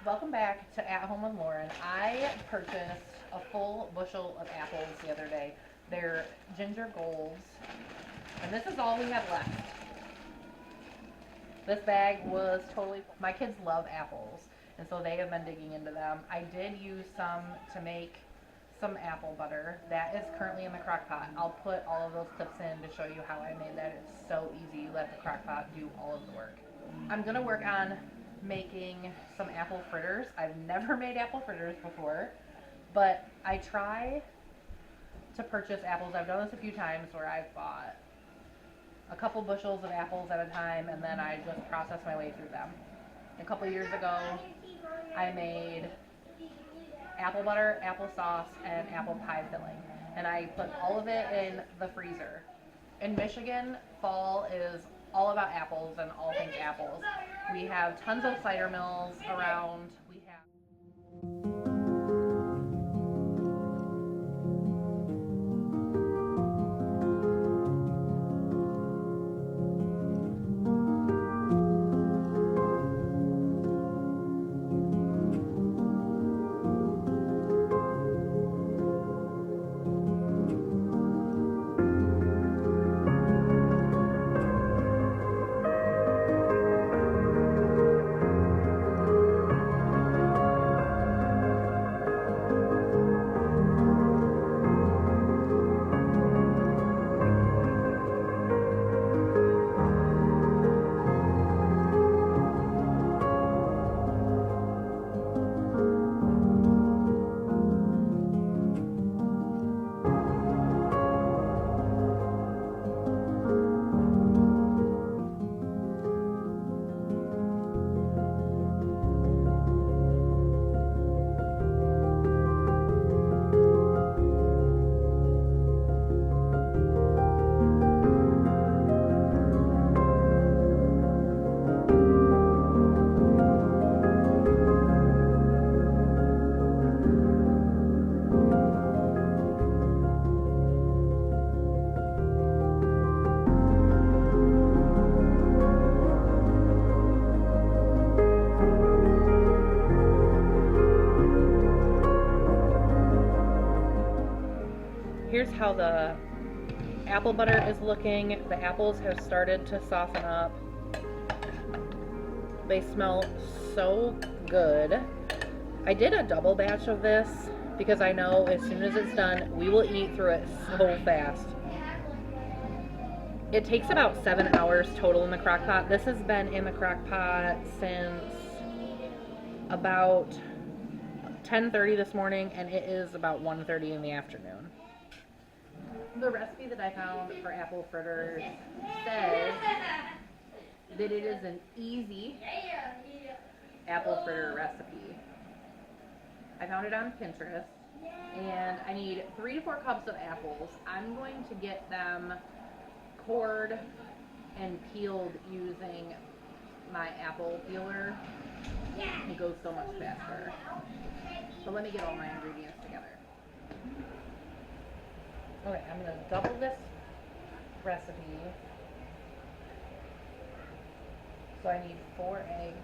Welcome back to At Home with Lauren. I purchased a full bushel of apples the other day. They're ginger golds, and this is all we have left. This bag was totally full. My kids love apples, and so they have been digging into them. I did use some to make some apple butter. That is currently in the crock pot. I'll put all of those clips in to show you how I made that. It's so easy. Let the crock pot do all of the work. I'm gonna work on making some apple fritters. I've never made apple fritters before, but I try to purchase apples. I've done this a few times where I've bought a couple bushels of apples at a time and then I just process my way through them. A couple years ago, I made apple butter, applesauce, and apple pie filling, and I put all of it in the freezer. In Michigan, fall is all about apples and all things apples. We have tons of cider mills around. We have Here's how the apple butter is looking. The apples have started to soften up. They smell so good. I did a double batch of this because I know as soon as it's done, we will eat through it so fast. It takes about 7 hours total in the crock pot. This has been in the crock pot since about 10:30 this morning, and it is about 1:30 in the afternoon. The recipe that I found for apple fritters says that it is an easy apple fritter recipe. I found it on Pinterest, and I need 3 to 4 cups of apples. I'm going to get them cored and peeled using my apple peeler. It goes so much faster. So let me get all my ingredients together. Okay, I'm going to double this recipe. So I need 4 eggs.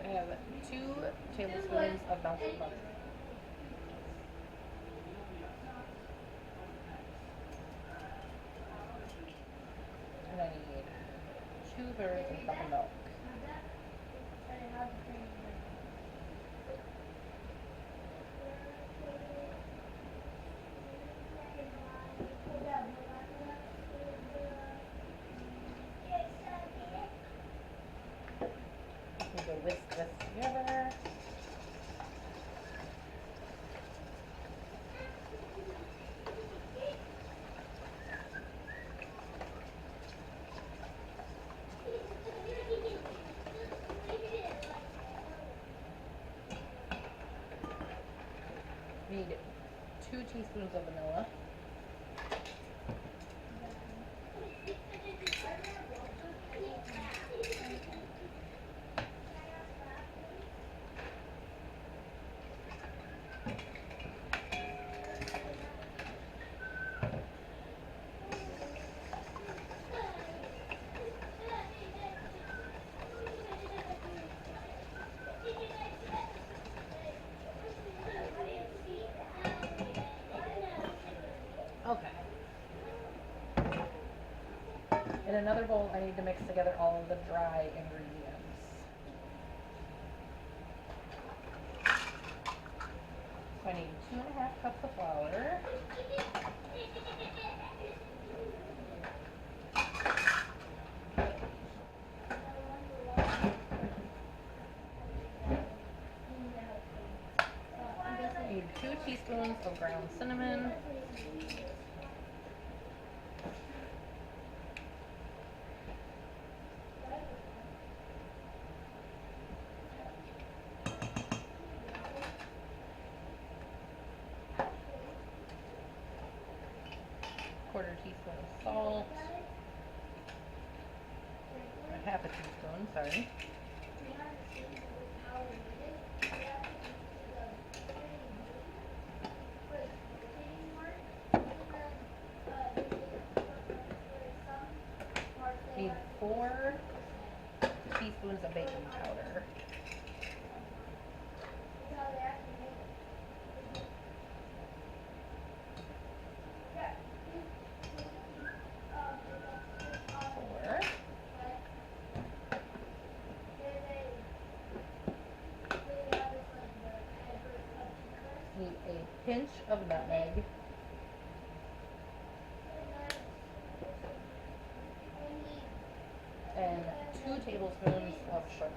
I have 2 tablespoons of melted butter. And I need 2/3 of a cup of milk. I'm going to whisk this together. teaspoons of vanilla. Okay. In another bowl, I need to mix together all of the dry ingredients. So I need 2.5 cups of flour. I need 2 teaspoons of ground cinnamon. Quarter teaspoon of salt. Half a teaspoon, sorry. Need 4 teaspoons of baking powder. Need a pinch of nutmeg. And 2 tablespoons of sugar.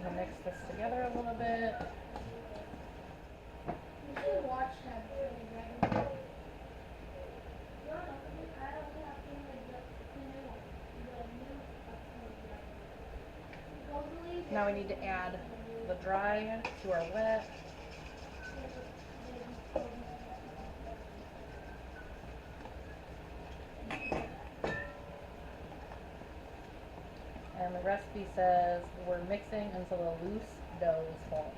I'll mix this together a little bit. Now we need to add the dry to our wet. And the recipe says we're mixing until a loose dough is formed.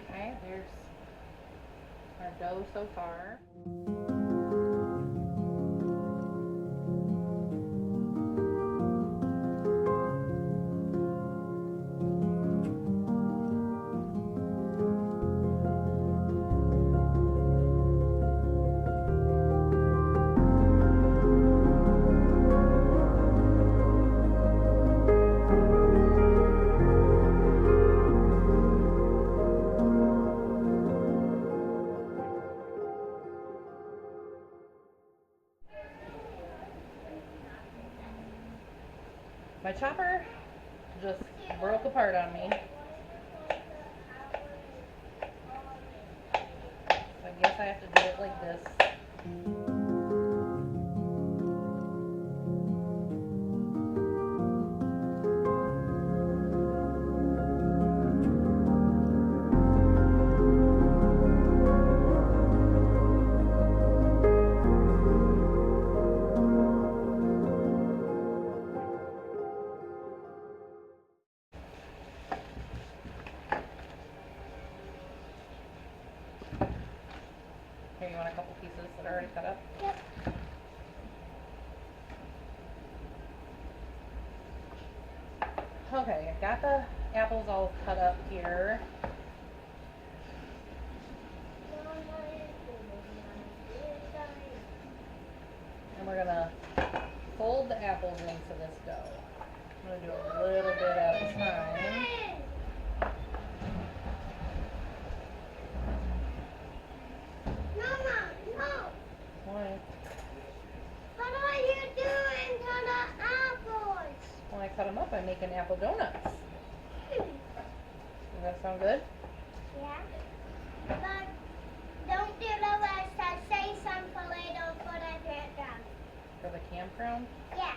Okay, there's our dough so far. My chopper just broke apart on me. So I guess I have to do it like this. Here, you want a couple pieces that are already cut up? Yep. Okay, I got the apples all cut up here. And we're gonna fold the apples into this dough. I'm gonna do a little bit at a time. Mama, no. Why? What are you doing to the apples? When I cut them up, I make an apple donuts. Does that sound good? Yeah. But don't do the rest. I say some for later for the campground. For the campground? Yeah.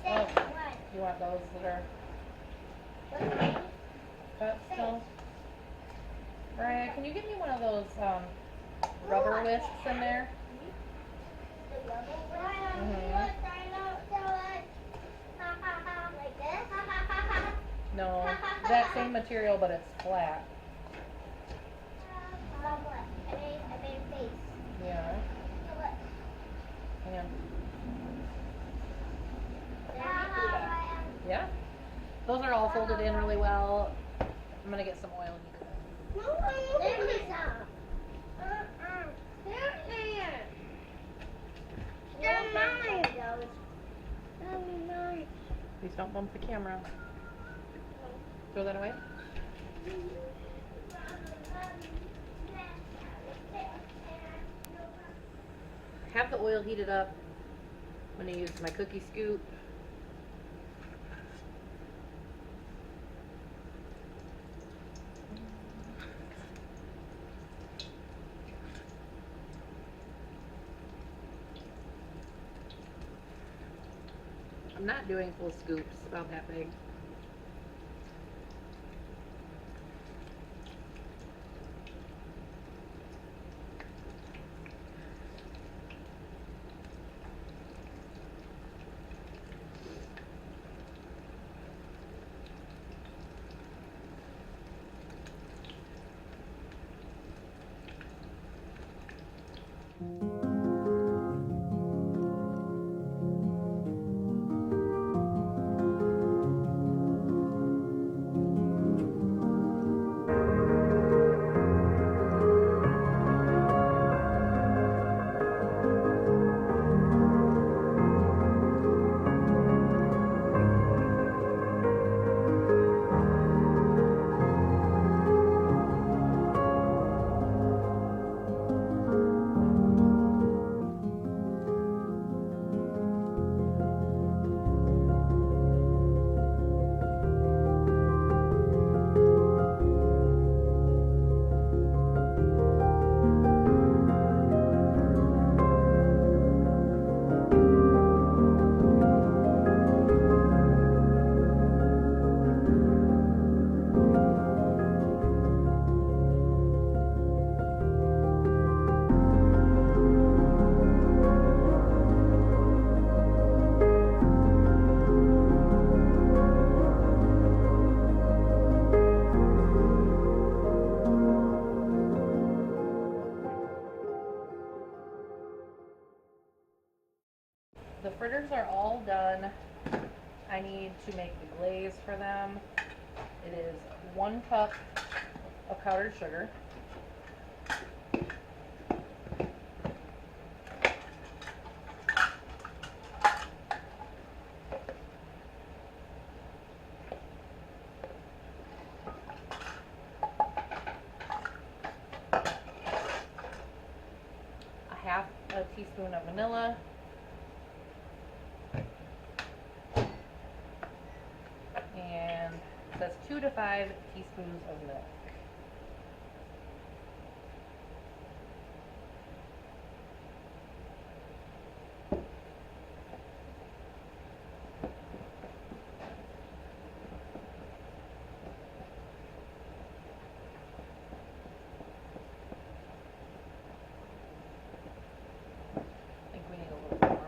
Say Oh. what? You want those that are Okay. cut still? Mariah, can you give me one of those rubber whisks in there? The rubber one? Mhm. Look, I don't do it. Ha ha ha. Like this? Ha ha ha ha. No, that same material, but it's flat. Bubble. I made a face. Yeah. So look. Hang on. There Yeah. Those are all folded in really well. I'm gonna get some oil and heat it. There is some. They're mine. They're mine. Please don't bump the camera. Throw that away. Have the oil heated up. I'm gonna use my cookie scoop. I'm not doing full scoops, about that big. The fritters are all done. I need to make the glaze for them. It is 1 cup of powdered sugar. A half a teaspoon of vanilla. And it says 2 to 5 teaspoons of milk. I think we need a little bit more milk.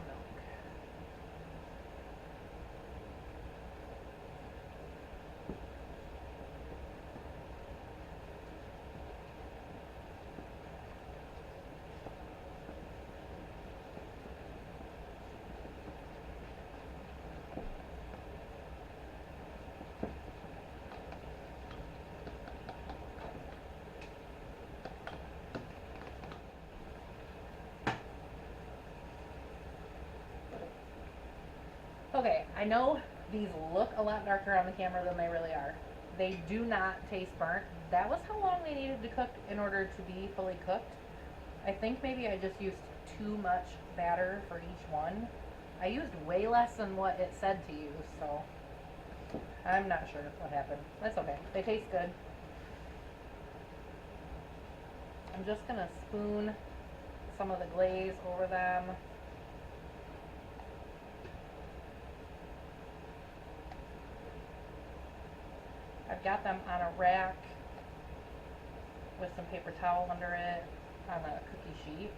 Okay, I know these look a lot darker on the camera than they really are. They do not taste burnt. That was how long they needed to cook in order to be fully cooked. I think maybe I just used too much batter for each one. I used way less than what it said to use, so I'm not sure what happened. That's okay. They taste good. I'm just gonna spoon some of the glaze over them. I've got them on a rack with some paper towel under it on a cookie sheet.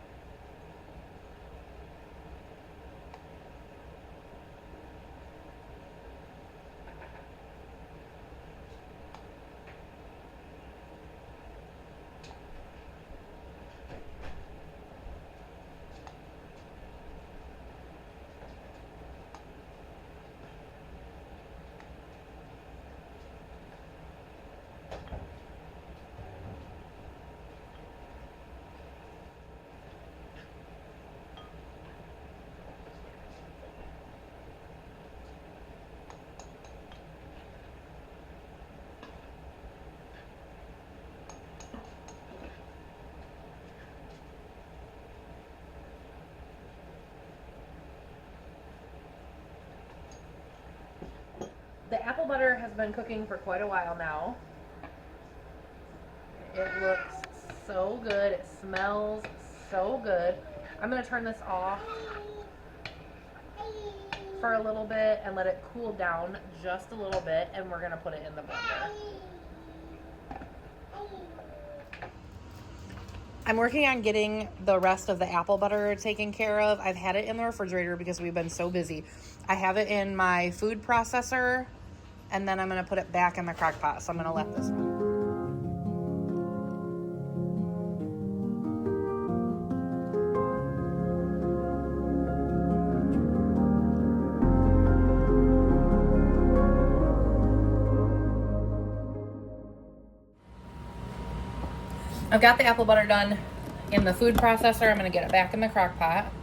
The apple butter has been cooking for quite a while now. It looks so good. It smells so good. I'm going to turn this off for a little bit and let it cool down just a little bit, and we're going to put it in the blender. I'm working on getting the rest of the apple butter taken care of. I've had it in the refrigerator because we've been so busy. I have it in my food processor, and then I'm going to put it back in the crock pot. So I'm going to let this run. I've got the apple butter done in the food processor. I'm going to get it back in the crock pot.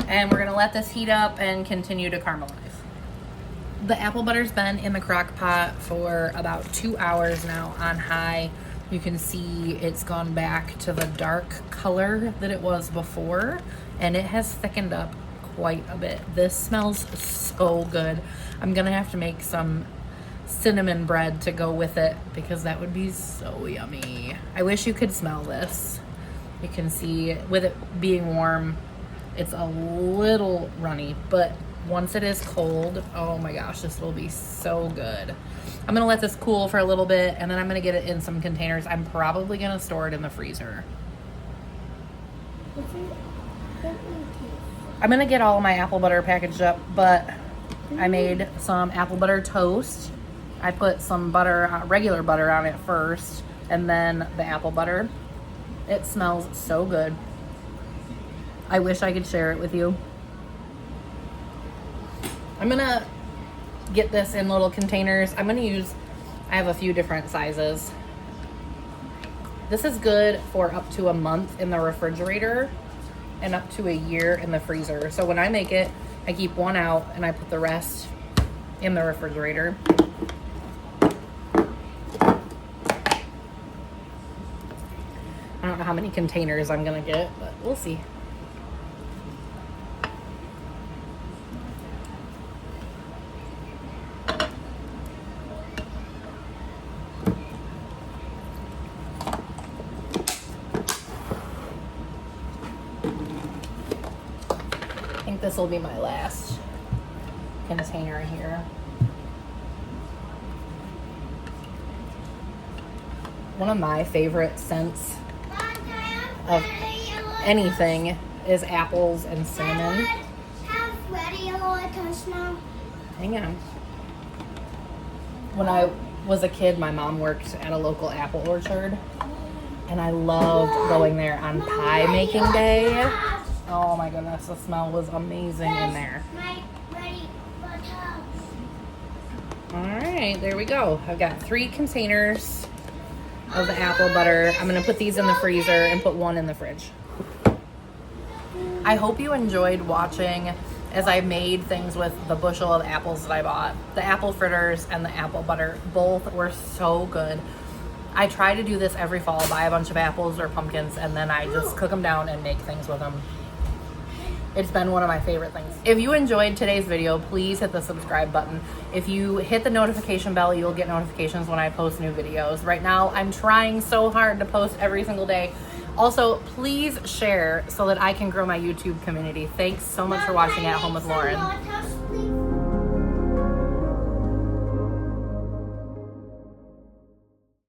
And we're going to let this heat up and continue to caramelize. The apple butter's been in the crock pot for about 2 hours now on high. You can see it's gone back to the dark color that it was before, and it has thickened up quite a bit. This smells so good. I'm gonna have to make some cinnamon bread to go with it because that would be so yummy. I wish you could smell this. You can see with it being warm, it's a little runny, but once it is cold, oh my gosh, this will be so good. I'm gonna let this cool for a little bit, and then I'm gonna get it in some containers. I'm probably gonna store it in the freezer. I'm gonna get all of my apple butter packaged up, but I made some apple butter toast. I put some butter, regular butter on it first, and then the apple butter. It smells so good. I wish I could share it with you. I'm gonna get this in little containers. I have a few different sizes. This is good for up to a month in the refrigerator and up to a year in the freezer. So when I make it, I keep one out and I put the rest in the refrigerator. I don't know how many containers I'm gonna get, but we'll see. I think this will be my last container here. One of my favorite scents of anything is apples and cinnamon. Hang on. When I was a kid, my mom worked at a local apple orchard, and I loved going there on pie making day. Oh my goodness, the smell was amazing in there. All right, there we go. I've got 3 containers of the apple butter. I'm gonna put these in the freezer and put 1 in the fridge. I hope you enjoyed watching as I made things with the bushel of apples that I bought. The apple fritters and the apple butter, both were so good. I try to do this every fall, buy a bunch of apples or pumpkins, and then I just cook them down and make things with them. It's been one of my favorite things. If you enjoyed today's video, please hit the subscribe button. If you hit the notification bell, you'll get notifications when I post new videos. Right now, I'm trying so hard to post every single day. Also, please share so that I can grow my YouTube community. Thanks so much for watching At Home with Lauren.